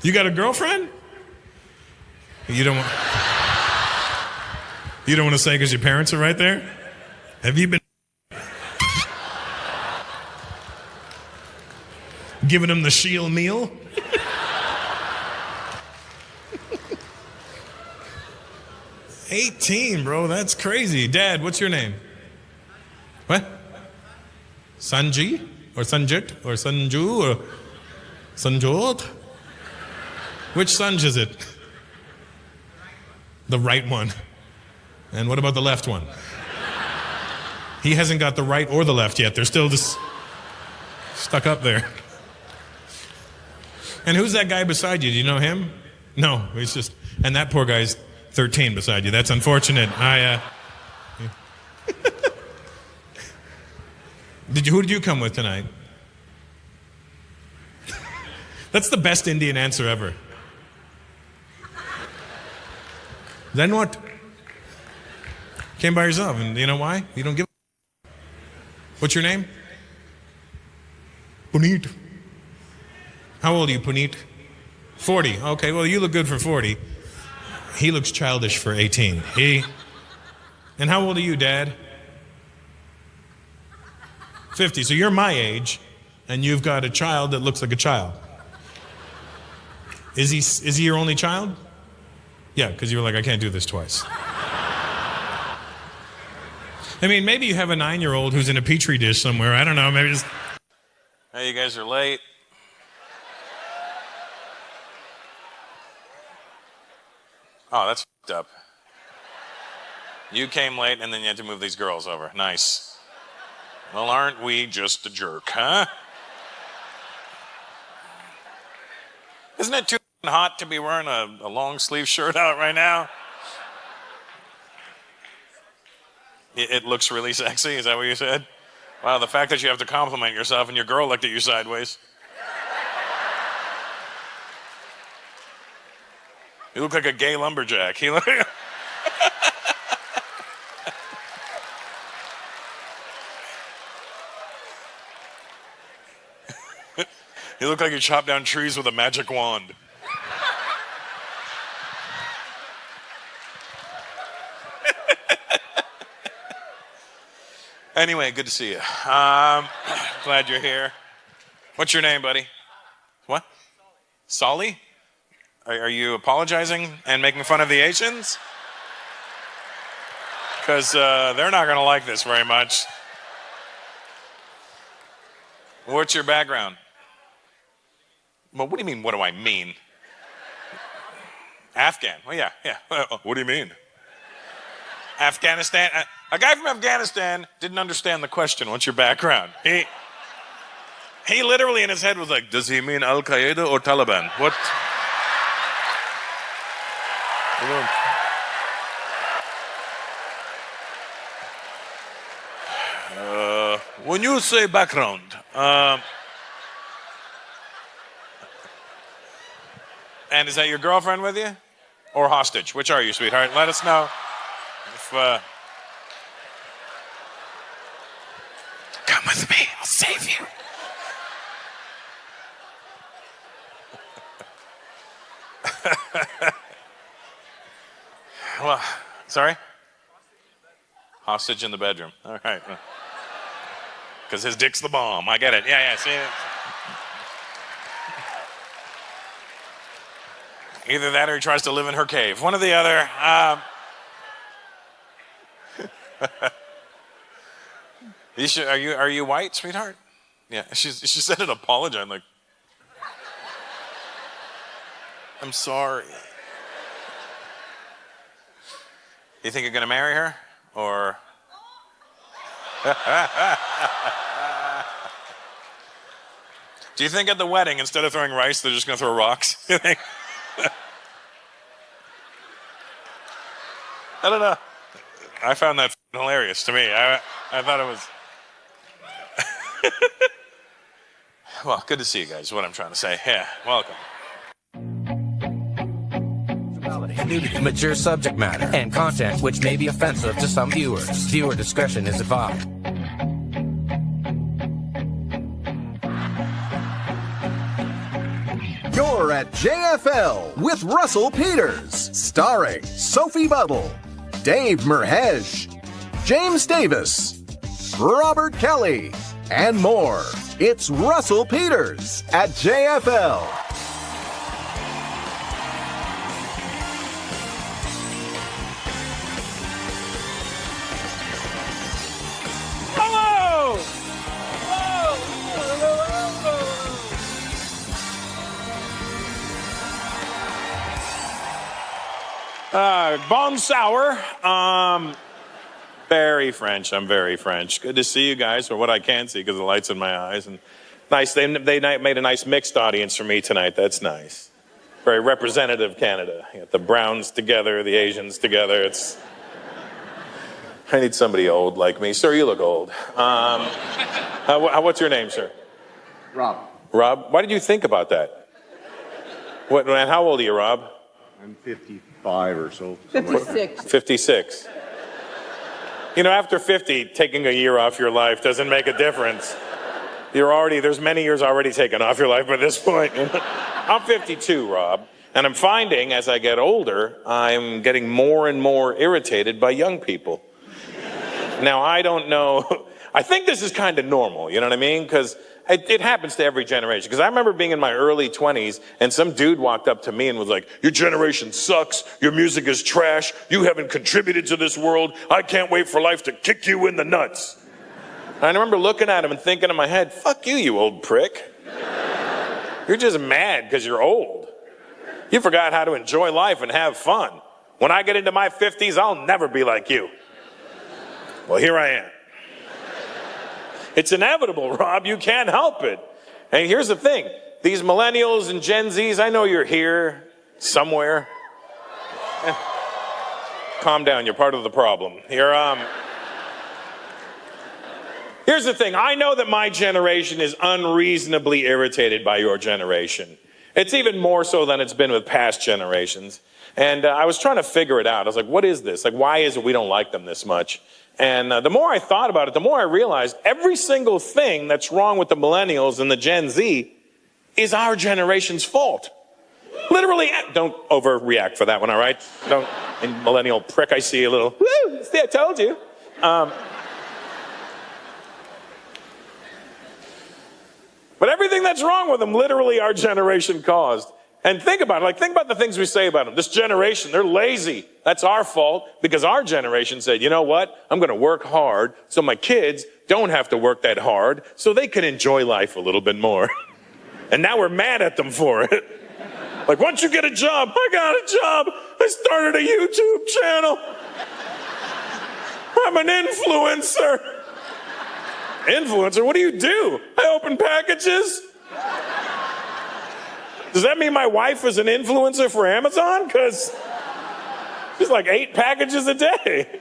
You got a girlfriend? You don't want to say because your parents are right there? Have you been giving them the Sheil meal? $18, bro, that's crazy. Dad, what's your name? What? Sanji? Or Sanjit? Or Sanju? Or Sanjot? Which Sanj is it? The right one. And what about the left one? He hasn't got the right or the left yet. They're still just stuck up there. And who's that guy beside you? Do you know him? No, he's just... And that poor guy's 13 beside you. That's unfortunate. Who did you come with tonight? That's the best Indian answer ever. Then what? Came by yourself, and you know why? You don't give a... What's your name? Puneet. How old are you, Puneet? 40. Okay, well, you look good for 40. He looks childish for 18. And how old are you, Dad? 50. So you're my age, and you've got a child that looks like a child. Is he your only child? Yeah, because you were like, I can't do this twice. I mean, maybe you have a 9-year-old who's in a petri dish somewhere. I don't know, maybe just... Hey, you guys are late. Oh, that's f***ed up. You came late and then you had to move these girls over. Nice. Well, aren't we just a jerk, huh? Isn't it too hot to be wearing a long sleeve shirt out right now? It looks really sexy, is that what you said? Wow, the fact that you have to compliment yourself and your girl looked at you sideways. You look like a gay lumberjack. You look you look like you chop down trees with a magic wand. Anyway, good to see you. Glad you're here. What's your name, buddy? What? Solly? Are you apologizing and making fun of the Asians? Because they're not going to like this very much. What's your background? Well, what do you mean, what do I mean? Afghan. Well, yeah. What do you mean? Afghanistan. A guy from Afghanistan didn't understand the question. What's your background? He literally in his head was like, does he mean Al-Qaeda or Taliban? What? When you say background, and is that your girlfriend with you? Or hostage? Which are you, sweetheart? Let us know if, come with me, I'll save you. Well, sorry? Hostage in the bedroom. All right. Because his dick's the bomb. I get it. Yeah, see it? Either that or he tries to live in her cave. One or the other. Are you white, sweetheart? Yeah. She said it apologize. I'm like, I'm sorry. You think you're gonna marry her? Or do you think at the wedding, instead of throwing rice, they're just gonna throw rocks? You think? I don't know. I found that hilarious to me. I thought it was... Well, good to see you guys, is what I'm trying to say. Yeah, welcome. Nudity, mature subject matter, and content which may be offensive to some viewers. Viewer discretion is advised. You're at JFL with Russell Peters, starring Sophie Buttle, Dave Merhesh, James Davis, Robert Kelly, and more. It's Russell Peters at JFL. Bon sour. Very French. I'm very French. Good to see you guys, or what I can see because the light's in my eyes. And nice. They made a nice mixed audience for me tonight. That's nice. Very representative Canada. You got the Browns together, the Asians together. I need somebody old like me. Sir, you look old. What's your name, sir? Rob. Rob? Why did you think about that? And how old are you, Rob? I'm 55 or so. 56. 56. You know, after 50, taking a year off your life doesn't make a difference. There's many years already taken off your life by this point. I'm 52, Rob, and I'm finding as I get older, I'm getting more and more irritated by young people. Now, I don't know. I think this is kind of normal, you know what I mean? Because it happens to every generation. Because I remember being in my early 20s and some dude walked up to me and was like, your generation sucks. Your music is trash. You haven't contributed to this world. I can't wait for life to kick you in the nuts. And I remember looking at him and thinking in my head, fuck you, you old prick. You're just mad because you're old. You forgot how to enjoy life and have fun. When I get into my 50s, I'll never be like you. Well, here I am. It's inevitable, Rob. You can't help it. And here's the thing. These millennials and Gen Zs, I know you're here somewhere. Calm down. You're part of the problem. Here's the thing. I know that my generation is unreasonably irritated by your generation. It's even more so than it's been with past generations. And I was trying to figure it out. I was like, what is this? Like, why is it we don't like them this much? And the more I thought about it, the more I realized every single thing that's wrong with the millennials and the Gen Z is our generation's fault. Literally, don't overreact for that one, all right? Don't, millennial prick, I see a little, woo, see, I told you. But everything that's wrong with them, literally our generation caused. And think about it, think about the things we say about them. This generation, they're lazy. That's our fault because our generation said, you know what? I'm going to work hard so my kids don't have to work that hard so they can enjoy life a little bit more. And now we're mad at them for it. Like, once you get a job, I got a job. I started a YouTube channel. I'm an influencer. Influencer? What do you do? I open packages. Does that mean my wife is an influencer for Amazon? Because she's like 8 packages a day.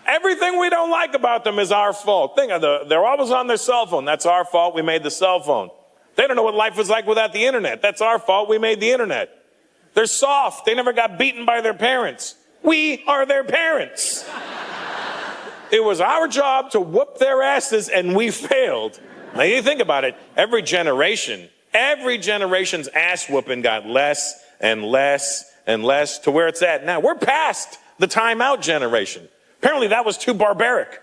Everything we don't like about them is our fault. Think of they're always on their cell phone. That's our fault. We made the cell phone. They don't know what life was like without the internet. That's our fault. We made the internet. They're soft. They never got beaten by their parents. We are their parents. It was our job to whoop their asses, and we failed. Now you think about it. Every generation's ass whooping got less and less and less to where it's at now. We're past the timeout generation. Apparently that was too barbaric.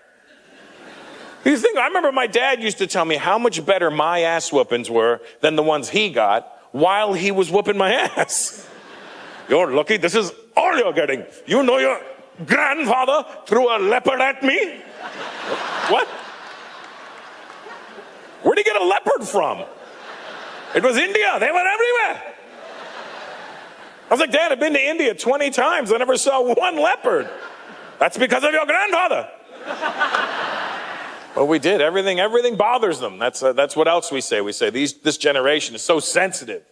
You think, I remember my dad used to tell me how much better my ass whoopings were than the ones he got while he was whooping my ass. You're lucky this is all you're getting. You know your grandfather threw a leopard at me? What? Where'd he get a leopard from? It was India. They were everywhere. I was like, Dad, I've been to India 20 times. I never saw one leopard. That's because of your grandfather. Well, we did. Everything bothers them. That's what else we say. We say this generation is so sensitive.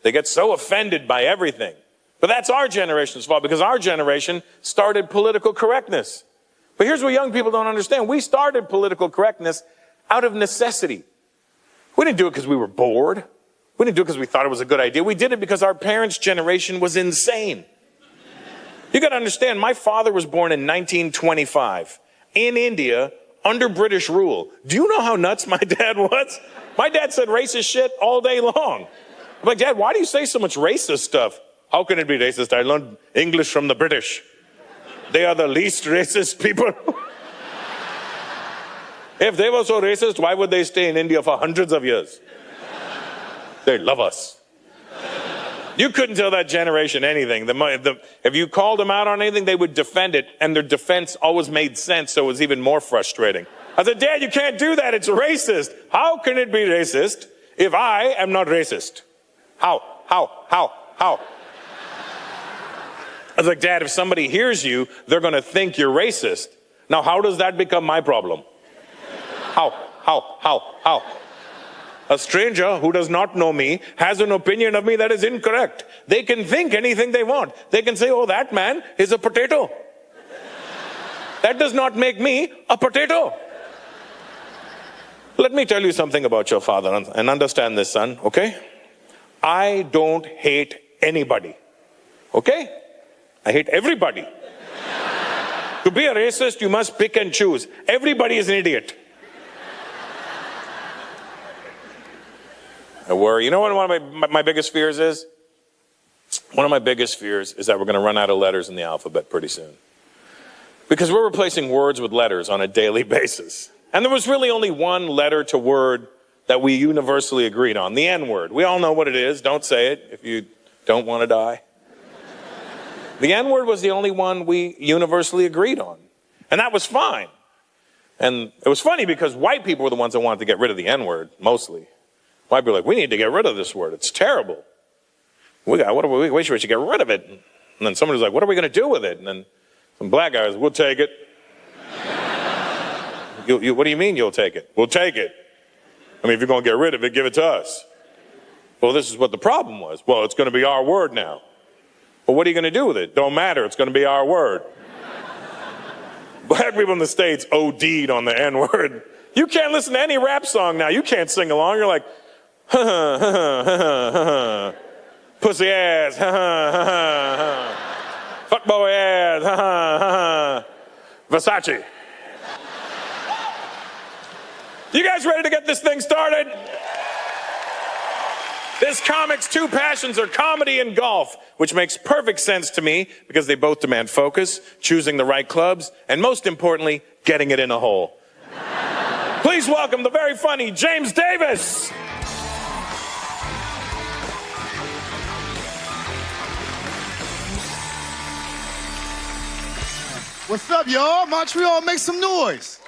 They get so offended by everything. But that's our generation's fault because our generation started political correctness. But here's what young people don't understand. We started political correctness out of necessity. We didn't do it because we were bored. We didn't do it because we thought it was a good idea. We did it because our parents' generation was insane. You got to understand, my father was born in 1925 in India under British rule. Do you know how nuts my dad was? My dad said racist shit all day long. I'm like, Dad, why do you say so much racist stuff? How can it be racist? I learned English from the British. They are the least racist people. If they were so racist, why would they stay in India for hundreds of years? They love us. You couldn't tell that generation anything. If you called them out on anything, they would defend it, and their defense always made sense, so it was even more frustrating. I said, Dad, you can't do that. It's racist. How can it be racist if I am not racist? How? I was like, Dad, if somebody hears you, they're going to think you're racist. Now, how does that become my problem? How? A stranger who does not know me has an opinion of me that is incorrect. They can think anything they want. They can say, oh, that man is a potato. That does not make me a potato. Let me tell you something about your father and understand this, son, okay? I don't hate anybody, okay? I hate everybody. To be a racist, you must pick and choose. Everybody is an idiot. I worry. You know what one of my biggest fears is? One of my biggest fears is that we're going to run out of letters in the alphabet pretty soon. Because we're replacing words with letters on a daily basis. And there was really only one letter to word that we universally agreed on, the N-word. We all know what it is. Don't say it if you don't want to die. The N-word was the only one we universally agreed on. And that was fine. And it was funny because white people were the ones that wanted to get rid of the N-word, mostly. White people were like, we need to get rid of this word. It's terrible. We should get rid of it. And then somebody was like, what are we going to do with it? And then some black guys, we'll take it. What do you mean you'll take it? We'll take it. I mean, if you're going to get rid of it, give it to us. Well, this is what the problem was. Well, it's going to be our word now. Well, what are you going to do with it? Don't matter. It's going to be our word. Black people in the States OD'd on the N-word. You can't listen to any rap song now. You can't sing along. You're like, pussy ass, fuck boy ass, Versace. You guys ready to get this thing started? This comic's two passions are comedy and golf, which makes perfect sense to me because they both demand focus, choosing the right clubs, and most importantly, getting it in a hole. Please welcome the very funny James Davis. What's up, y'all? Montreal, make some noise.